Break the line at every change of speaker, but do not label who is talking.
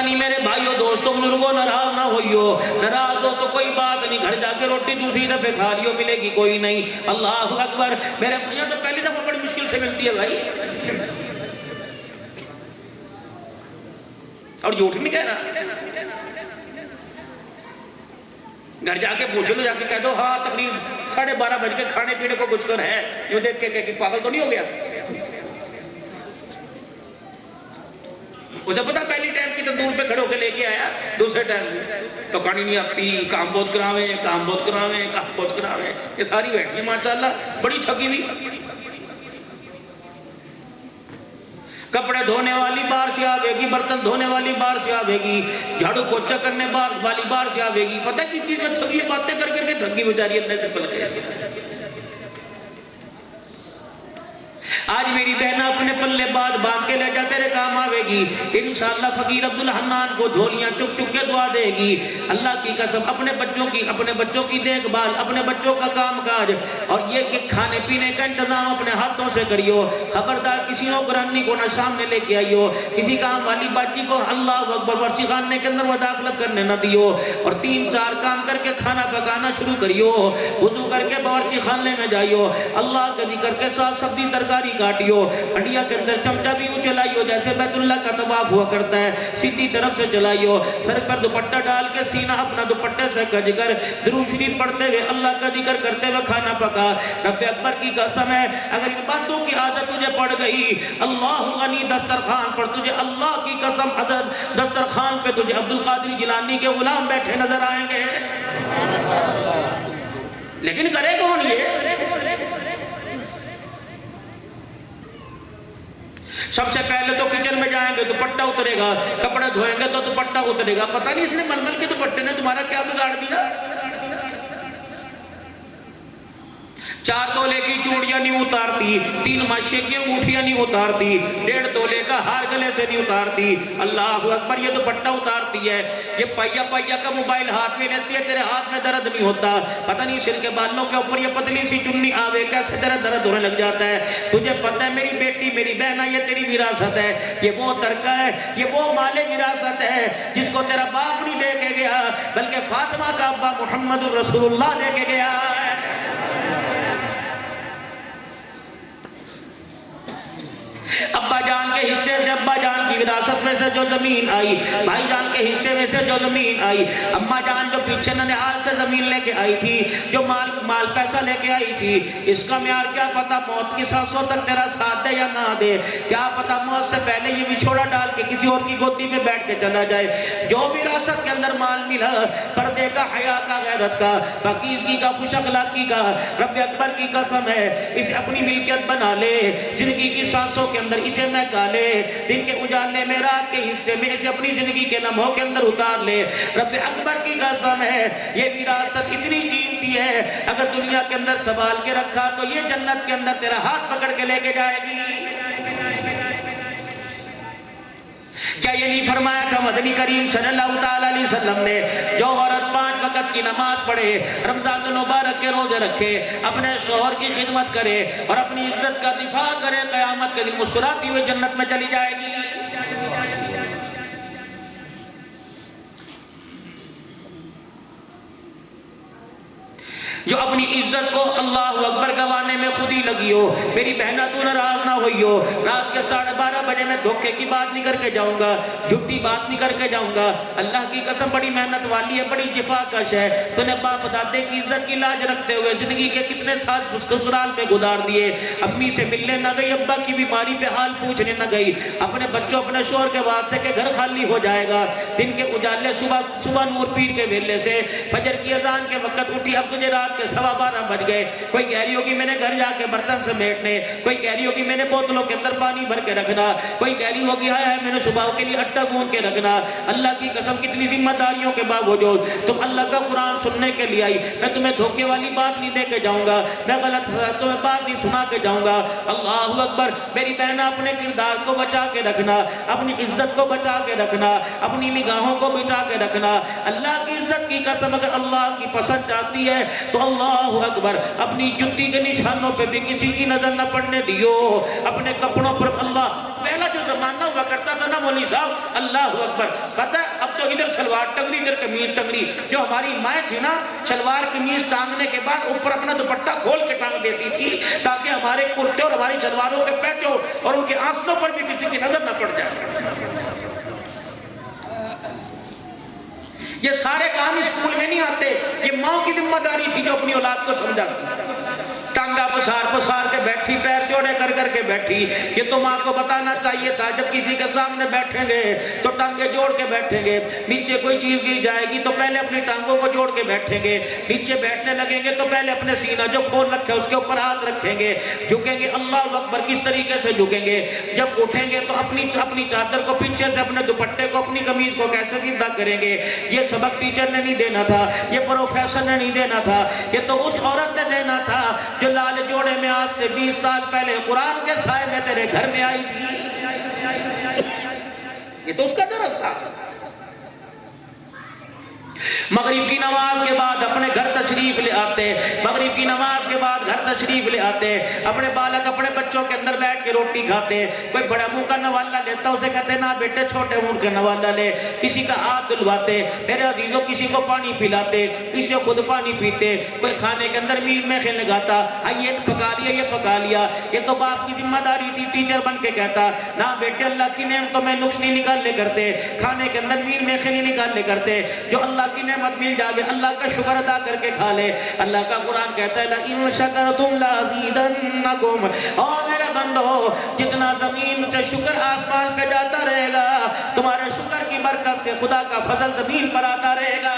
نہیں میرے بھائیوں دوستوں بزرگوں ناراض نہ ہوئیو، ناراض ہو تو کوئی بات نہیں، گھر جا کے روٹی دوسری دفعہ کھا لیو، ملے گی کوئی نہیں۔ اللہ اکبر۔ میرے بھائیوں تو پہلی دفعہ بڑی مشکل سے ملتی ہے بھائی، اور جھوٹ نہیں کہہ رہا۔ گھر جا کے پوچھ لو، جا کے کہہ دو ہاں تقریباً 12:30 بج کے کھانے پینے کو کچھ کر ہے، جو دیکھ کے کہ پاگل تو نہیں ہو گیا۔ اسے پتا پہلی ٹائم کی تندور پہ کھڑے ہو کے لے کے آیا، دوسرے ٹائم تو کھانی نہیں آتی، کام بہت کراویں، کام بہت کراویں، کام بہت کراویں، یہ ساری بیٹھی ہے ماشاءاللہ بڑی تھکی ہوئی۔ کپڑے دھونے والی باہر سے آوے گی، برتن دھونے والی باہر سے آوے گی، جھاڑو پوچھا کرنے والی باہر سے آوے گی، پتہ کس چیز میں تھکی ہے، باتیں کر کر کے تھکی بیچاری اندر سے پلٹ گئی۔ آج میری بہنہ اپنے پلے باندھ کے لے جا، تیرے کام آوے گی انشاءاللہ۔ فقیر عبدالحنان کو جھولیاں چک چک کے دعا دے گی۔ اللہ کی قسم اپنے بچوں کی دیکھ بھال، اپنے بچوں کا کام کاج، اور یہ کہ کھانے پینے کا انتظام اپنے ہاتھوں سے کریو۔ خبردار کسی نوکرانی کو نہ سامنے لے کے آئیو، کسی کام والی باجی کو اللہ اکبر ورچی خانے کے اندر مداخلت کرنے نہ دیو، اور 3-4 کام کر کے کھانا پکانا شروع کریو۔ وضو کر کے باورچی خانے میں جائیو، اللہ کا ذکر کے ساتھ سبزی ترکاری کاٹیو، ہڈیا کے اندر چمچہ بھی یوں چلائیو جیسے بیت اللہ کا طواف ہوا کرتا ہے، سیدھی طرف سے چلائیو، سر پر دوپٹہ ڈال کے سینہ اپنا دوپٹے سے کج کر درود شریف پڑھتے ہوئے اللہ کا ذکر کرتے ہوئے کھانا پکا۔ رب اکبر کی قسم ہے اگر ان باتوں کی عادت تجھے پڑ گئی، اللہ غنی دسترخوان پر تجھے اللہ کی قسم حضرت دسترخوان پہ تجھے عبدالقادر جیلانی کے غلام بیٹھے نظر آئیں گے۔ لیکن کرے کون یہ؟ سب سے پہلے تو کچن میں جائیں گے دوپٹہ اترے گا، کپڑے دھوئیں گے تو دوپٹہ اترے گا۔ پتہ نہیں اس نے ململ کے دوپٹے نے تمہارا کیا بگاڑ دیا۔ 4 تولے کی چوڑیاں نہیں اتارتی، 3 ماشے کی انگوٹھیاں نہیں اتارتی، 1.5 تولے کا ہار گلے سے نہیں اتارتی، اللہ اکبر یہ دوپٹہ اتارتی ہے۔ یہ پہیا کا موبائل ہاتھ میں لیتی ہے، تیرے ہاتھ میں درد نہیں ہوتا، پتہ نہیں سر کے بالوں کے اوپر یہ پتلی سی چنی آوے کیسے درد ہونے لگ جاتا ہے۔ تجھے پتہ ہے میری بیٹی میری بہنہ یہ تیری وراثت ہے، یہ وہ ترکہ ہے، یہ وہ مال وراثت ہے جس کو تیرا باپ نہیں دے کے گیا بلکہ فاطمہ کا ابا محمد رسول اللہ دے کے گیا ہے۔ ابا جان کے حصے سے، ابا جان کی وراثت میں سے جو زمین آئی، بھائی جان کے حصے میں سے جو زمین آئی، اماں جان جو پیچھے ننہال سے زمین لے کے آئی تھی، جو مال پیسہ لے کے آئی تھی، اس کا معیار کیا پتا موت کی سانسوں تک تیرا ساتھ دے یا نہ دے، کیا پتا موت سے پہلے یہ بچھوڑا ڈال کے کسی اور کی گودی میں بیٹھ کے چلا جائے۔ جو وراثت کے اندر مال ملا، پردے کا، حیا کا، غیرت کا، پاکیزگی کا، خوش اخلاقی کا، رب اکبر کی قسم ہے اسے اپنی ملکیت بنا لے، زندگی کی سانسوں کے اندر اسے محکا لے، دن کے اجالے میں رات کے حصے میں اسے اپنی زندگی کے لمحوں کے اندر اتار لے۔ رب اکبر کی قسم ہے یہ وراثت اتنی قیمتی ہے اگر دنیا کے اندر سنبھال کے رکھا تو یہ جنت کے اندر تیرا ہاتھ پکڑ کے لے کے جائے گی۔ کیا یہ نہیں فرمایا تھا مدنی کریم صلی اللہ علیہ وسلم نے جو عورت 5 وقت کی نماز پڑھے، رمضان المبارک کے روزے رکھے، اپنے شوہر کی خدمت کرے اور اپنی عزت کا دفاع کرے، قیامت کے دن مسکراتی ہوئے جنت میں چلی جائے گی۔ جو اپنی عزت کو اللہ اکبر گوانے میں خود ہی لگی ہو، میری بہنہ تو ناراض نہ ہوئی ہو، رات کے 12:30 بجے میں دھوکے کی بات نہیں کر کے جاؤں گا، جھوٹی بات نہیں کر کے جاؤں گا، اللہ کی قسم بڑی محنت والی ہے، بڑی جفا کش ہے، تو نے باپ دادے کی عزت کی لاج رکھتے ہوئے زندگی کے کتنے سال سسرال پہ گزار دیے، امی سے ملنے نہ گئی، ابا کی بیماری پہ حال پوچھنے نہ گئی، اپنے بچوں اپنے شوہر کے واسطے کہ گھر خالی ہو جائے گا، دن کے اجالے صبح نور پیر کے ویلے سے فجر کی اذان کے وقت اٹھی، اب تجھے رات کے 12:15 بج گئے، کوئی کہہ رہی ہوگی میں نے گھر جا کے برتن سمیٹنے، کوئی کہہ رہی ہوگی میں نے بوتلوں کے اندر پانی بھر کے رکھنا، کوئی کہہ رہی ہوگی ہائے میں نے صبح کے لیے آٹا گوندھ کے رکھنا۔ اللہ کی قسم کتنی ذمہ داریوں کے باوجود تم اللہ کا قرآن سننے کے لیے آئی، میں تمہیں دھوکے والی بات نہیں دے کے جاؤں گا، میں غلط تمہیں بات نہیں سنا کے جاؤں گا۔ اللہ اکبر، میری بہنہ اپنے کردار کو بچا کے رکھنا، اپنی عزت کو بچا کے رکھنا، اپنی نگاہوں کو بچا کے رکھنا۔ اللہ کی عزت کی قسم اگر اللہ کی پسند چاہتی ہے تو تو اللہ اکبر اپنی جتی کے نشانوں پہ بھی کسی کی نظر نہ پڑنے دیو، اپنے کپڑوں پر اللہ پہلا جو زمانہ ہوا کرتا تھا نا مولوی صاحب، اللہ اکبر، پتہ ہے اب تو ادھر شلوار ٹنگری ادھر قمیض ٹنگری، جو ہماری مائیں تھی نا شلوار قمیض ٹانگنے کے بعد اوپر اپنا دوپٹہ کھول کے ٹانگ دیتی تھی تاکہ ہمارے کرتے اور ہماری شلواروں کے پیچوں اور ان کے آنسلوں پر بھی کسی کی نظر نہ پڑ جائے۔ یہ سارے کام اسکول میں نہیں آتے، یہ ماں کی ذمہ داری تھی جو اپنی اولاد کو سمجھا تھی۔ ٹانگا پسار پسار کے بیٹھی، پیر چوڑے کر کر کے بیٹھی، یہ تو ماں کو بتانا چاہیے تھا جب کسی کے سامنے بیٹھیں گے تو ٹانگے جوڑ کے بیٹھیں گے، نیچے کوئی چیز گر جائے گی تو پہلے اپنی ٹانگوں کو جوڑ کے بیٹھیں گے، نیچے بیٹھنے لگیں گے تو پہلے اپنے سینہ جو کھول رکھے اس کے اوپر ہاتھ رکھیں گے، جھکیں گے، اللہ اکبر کس طریقے سے جھکیں گے، جب اٹھیں گے تو اپنی چادر کو پیچھے سے اپنے دوپٹے کو اپنی قمیض کو کیسے سیدھا کریں گے۔ یہ سبق ٹیچر نے نہیں دینا تھا، یہ پروفیسر نے نہیں دینا تھا، یہ تو اس عورت نے دینا تھا جو لال جوڑے میں آج سے 20 سال پہلے قرآن کے سائے میں تیرے گھر میں آئی تھی۔ یہ تو اس کا درس تھا۔ مغرب کی نماز کے بعد اپنے گھر تشریف لے آتے، مغرب کی نماز کے بعد گھر تشریف لے آتے، اپنے بالک اپنے بچوں کے اندر بیٹھ کے روٹی کھاتے، کوئی بڑا منہ کا نوالا لیتا اسے کہتے نا بیٹے چھوٹے منہ کا نوالا لے، کسی کا ہاتھ دلواتے، میرے عزیزوں کسی کو پانی پلاتے، کسی خود پانی پیتے، کوئی کھانے کے اندر میل میں خیل لگاتا، یہ پکا لیا یہ پکا لیا، یہ تو باپ کی ذمہ داری تھی، ٹیچر بن کے کہتا نا بیٹے اللہ کی نعمتوں میں نقص نہیں نکالنے کرتے، کھانے کے اندر میل میں خیل نہیں نکالنے کرتے، جو اللہ کی نعمت مل جاوے اللہ کا شکر ادا کر کے کھا لے۔ اللہ کا قرآن کہتا ہے لَإِن شَكَرْتُمْ لَأَزِيدَنَّكُمْ، اور میرے بندو جتنا زمین سے شکر آسمان پہ جاتا رہے گا تمہارے شکر کی برکت سے خدا کا فضل زمین پر آتا رہے گا۔